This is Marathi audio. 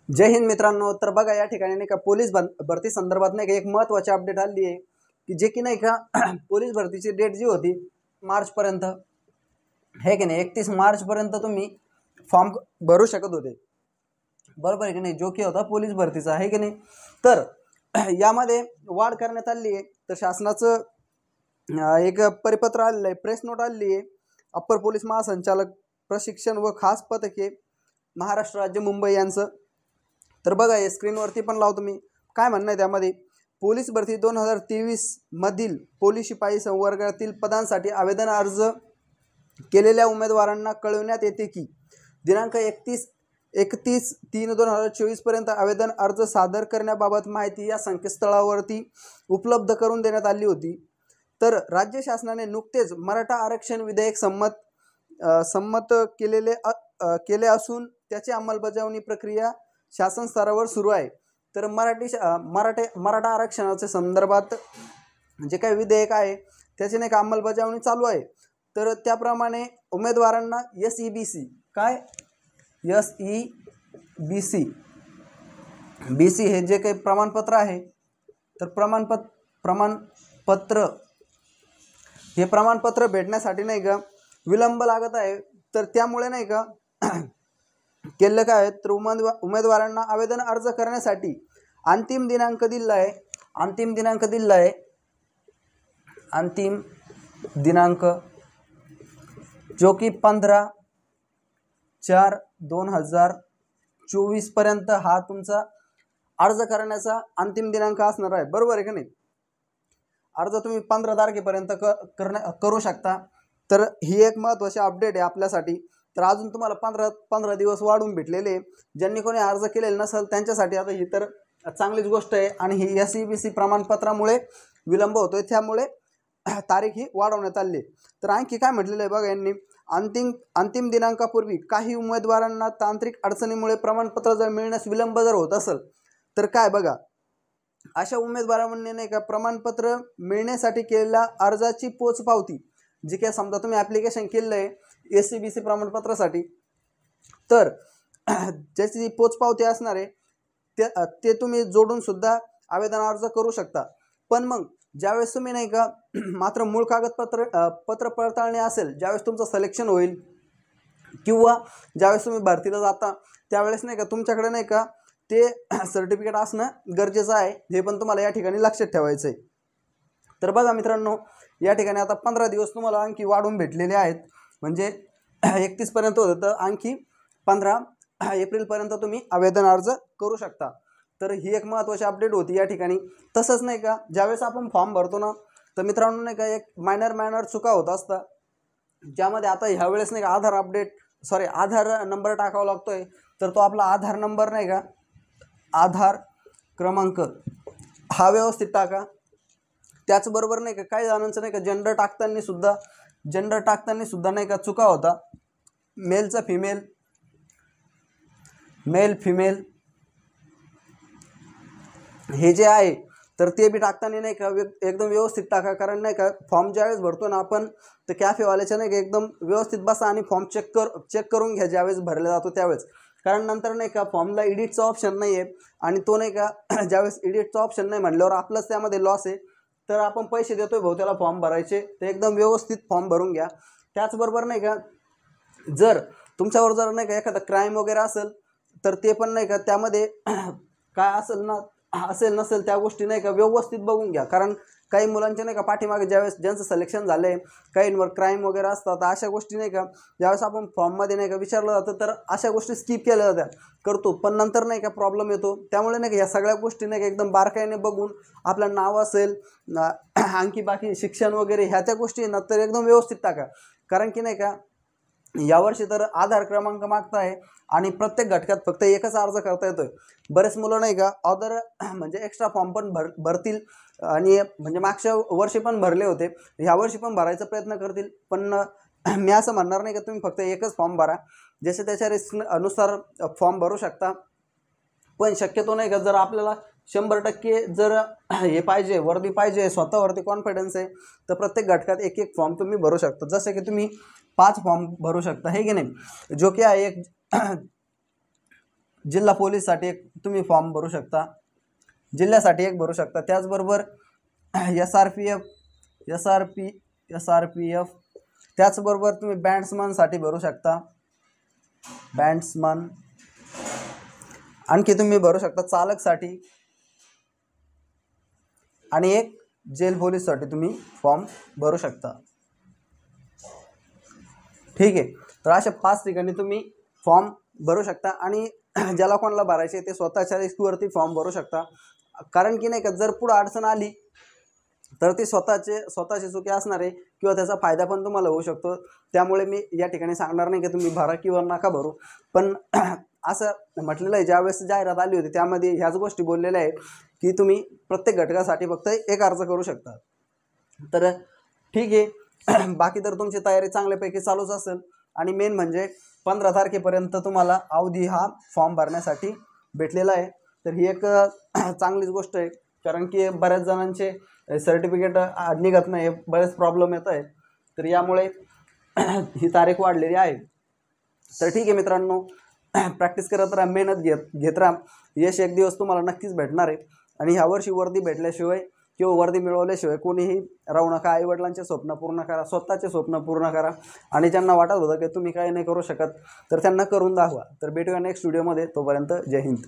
जय हिंद मित्रांनो। तर बघा या ठिकाणी नाही का पोलीस भरती संदर्भात नाही का एक महत्त्वाची अपडेट आली आहे की जे की नाही का पोलीस भरतीची डेट जी होती मार्च पर्यंत है की नाही 31 मार्च पर्यंत तुम्ही फॉर्म भरू शकत होते, बरोबर आहे की नाही, जो की होता पोलीस भरतीचा, आहे की नाही। तर यामध्ये वाढ करण्यात आली आहे। तर शासनाचं एक परिपत्र आलेलं आहे, प्रेस नोट आलेली आहे। अप्पर पोलीस महासंचालक प्रशिक्षण व खास पथके महाराष्ट्र राज्य मुंबई यांचं। तर बघा हे स्क्रीनवरती पण लावतो मी, काय म्हणणं आहे त्यामध्ये। पोलीस भरती 2023 मधील पोलीस शिपाई संवर्गातील पदांसाठी आवेदन अर्ज केलेल्या उमेदवारांना कळविण्यात येते की दिनांक 31/3/2024 पर्यंत आवेदन अर्ज सादर करण्याबाबत माहिती या संकेतस्थळावरती उपलब्ध करून देण्यात आली होती। तर राज्य शासनाने नुकतेच मराठा आरक्षण विधेयक संमत केले असून त्याची अंमलबजावणी प्रक्रिया शासन स्तरावर सुरू आहे। तर मराठा आरक्षणाच्या संदर्भात जे काही विधेयक आहे त्याची नाही का अंमलबजावणी चालू आहे। तर त्याप्रमाणे उमेदवारांना SEBC काय SEBC हे जे काही प्रमाणपत्र आहे, तर प्रमाणपत्र भेटण्यासाठी नाही का विलंब लागत आहे। तर त्यामुळे नाही का केलं काय तर उमेदवारांना आवेदन अर्ज करण्यासाठी अंतिम दिनांक दिला आहे। अंतिम दिनांक जो की 15/4/2024 पर्यंत हा तुमचा अर्ज करण्याचा अंतिम दिनांक असणार आहे, बरोबर आहे का नाही। अर्ज तुम्ही 15 तारखेपर्यंत करू शकता। तर ही एक महत्त्वाची अपडेट आहे आपल्यासाठी। तर अजून तुम्हाला 15 दिवस वाढून भेटलेले, ज्यांनी कोणी अर्ज केलेला नसेल त्यांच्यासाठी आता ही तर चांगलीच गोष्ट आहे। आणि ही SEBC प्रमाणपत्रामुळे विलंब होतोय, त्यामुळे तारीख ही वाढवण्यात आली। तर आणखी काय म्हटलेलं आहे बघा यांनी, अंतिम दिनांकापूर्वी काही उमेदवारांना तांत्रिक अडचणीमुळे प्रमाणपत्र जर मिळण्यास विलंब जर होत असेल तर काय बघा, अशा उमेदवारांनी नाही का प्रमाणपत्र मिळण्यासाठी केलेल्या अर्जाची पोचपावती, जी काय समजा तुम्ही ॲप्लिकेशन केलेलं आहे SEBC प्रमाणपत्रासाठी, तर ज्याची पोचपावती असणार आहे ते तुम्ही जोडून सुद्धा आवेदन अर्ज करू शकता। पण मग ज्यावेळेस तुम्ही नाही का मात्र मूळ कागदपत्र पडताळणी असेल, ज्यावेळेस तुमचं सिलेक्शन होईल किंवा ज्यावेळेस तुम्ही भरतीला जाता त्यावेळेस नाही का तुमच्याकडे नाही का ते सर्टिफिकेट असणं गरजेचं आहे, हे पण तुम्हाला या ठिकाणी लक्षात ठेवायचं आहे। तर बघा मित्रांनो, या ठिकाणी आता 15 दिवस तुम्हाला आणखी वाढून भेटलेले आहेत, म्हणजे 31 पर्यंत होतं, तर आणखी 15 एप्रिलपर्यंत तुम्ही आवेदन अर्ज करू शकता। तर ही एक महत्त्वाची अपडेट होती या ठिकाणी। तसंच नाही का ज्यावेळेस आपण फॉर्म भरतो ना, तर मित्रांनो नाही का एक मायनर चुका होत असतात, ज्यामध्ये आता ह्यावेळेस नाही का आधार नंबर टाकावा लागतोय। तर तो आपला आधार नंबर नाही का, आधार क्रमांक हा व्यवस्थित टाका। त्याचबरोबर नाही का काही जणांचं नाही का जेंडर टाकताना सुद्धा नाही का चुका होता, मेलचा फिमेल हे जे आहे तर ते बी टाकताना नाही का एकदम व्यवस्थित टाका। कारण नाही का फॉर्म ज्यावेळेस भरतो ना आपण, तर कॅफेवाल्याच्या नाही का एकदम व्यवस्थित बसा आणि फॉर्म चेक करून घ्या ज्यावेळेस भरला जातो त्यावेळेस। कारण नंतर नाही का फॉर्मला एडिटचा ऑप्शन नाही आहे, आणि तो नाही का ज्यावेळेस एडिटचा ऑप्शन नाही म्हटल्यावर आपलंच त्यामध्ये लॉस आहे। तर आपण पैसे देतोय भाऊ त्याला फॉर्म भरायचे, तर एकदम व्यवस्थित फॉर्म भरून घ्या। त्याचबरोबर नाही का जर तुमच्यावर जर नाही का एखादा क्राईम वगैरे असेल तर ते पण नाही का त्यामध्ये काय असेल नसेल त्या गोष्टी नाही का व्यवस्थित बघून घ्या। कारण काही मुलांचे नाही का पाठीमागे ज्यावेळेस ज्यांचं सिलेक्शन झालंय काहींवर क्राईम वगैरे असतात, अशा गोष्टी नाही का ज्यावेळेस आपण फॉर्ममध्ये नाही का विचारलं जातं तर अशा गोष्टी स्किप केल्या करतो, पण नंतर नाही का प्रॉब्लेम येतो। त्यामुळे नाही का या सगळ्या गोष्टी नाही का एकदम बारकाईने बघून आपलं नाव असेल आणखी बाकी शिक्षण वगैरे ह्या त्या गोष्टी ना तर एकदम व्यवस्थित टाका। कारण की नाही का यावर्षी तर आधार क्रमांक मागताय आणि प्रत्येक घटकात फक्त एकच अर्ज करता येतोय। बरेच मुलं नाही का अदर म्हणजे एक्स्ट्रा फॉर्म पण भरतील, आणि म्हणजे मागच्या वर्षी पण भरले होते, यावर्षी पण भरायचा प्रयत्न करतील। पण मी असं म्हणणार नाही का तुम्ही फक्त एकच फॉर्म भरा, जसे त्याच्या रिस्क अनुसार फॉर्म भरू शकता। पण शक्यतो नाही का जर आपल्याला 100% जर हे पाहिजे, वर्दी पाहिजे, स्वतःवरती कॉन्फिडन्स आहे, तर प्रत्येक घटकात एक फॉर्म तुम्ही भरू शकता। जसे की तुम्ही 5 फॉर्म भरू शकता, हे की नाही, जो की आहे एक जिल्हा पोलीससाठी एक तुम्ही फॉर्म भरू शकता, जिल्ह्यासाठी एक भरू शकता. त्याचबरोबर SRPF त्याचबरोबर तुम्ही बँड्समनसाठी भरू शकता, बँड्समन. आणखी तुम्ही भरू शकता चालकसाठी आणि एक जेल पोलीससाठी तुम्ही फॉर्म भरू शकता. ठीक आहे. तर अशा 5 ठिकाणी तुम्ही फॉर्म भरू शकता आणि ज्याला कोणाला भरायचे ते स्वतःच्या रिस्कवरती फॉर्म भरू शकता. कारण की नाही का, जर पुढे अडचण आली तर ती स्वतःची चुकी असणार आहे किंवा त्याचा फायदा पण तुम्हाला होऊ शकतो. त्यामुळे मी या ठिकाणी सांगणार नाही की तुम्ही भरा किंवा नका भरू, पण असं म्हटलेलं आहे ज्यावेळेस जाहिरात आली होती त्यामध्ये ह्याच गोष्टी बोललेल्या आहेत की तुम्ही प्रत्येक घटकासाठी फक्त एक अर्ज करू शकता. तर ठीक आहे. बाकी तर तुमची तयारी चांगल्यापैकी चालूच असेल आणि मेन म्हणजे 15 तारखेपर्यंत तुम्हाला अवधी हा फॉर्म भरण्यासाठी भेटलेला आहे. तर ही एक चांगलीच गोष्ट आहे, कारण की बऱ्याच जणांचे सर्टिफिकेट निघत नाही, बरेच प्रॉब्लेम येत आहेत. तर यामुळे ही तारीख वाढलेली आहे. तर ठीक आहे मित्रांनो, प्रॅक्टिस करत राहा, मेहनत घेत राहा. यश एक दिवस तुम्हाला नक्कीच भेटणार आहे. आणि ह्या वर्षी वर्दी भेटल्याशिवाय किंवा वर्दी मिळवल्याशिवाय कोणीही राहू नका. आईवडिलांचे स्वप्न पूर्ण करा, स्वतःचे स्वप्न पूर्ण करा. आणि ज्यांना वाटत होतं की तुम्ही काही नाही करू शकत तर त्यांना करून दाखवा. तर भेटूया नेक्स्ट व्हिडिओमध्ये. तोपर्यंत जय हिंद.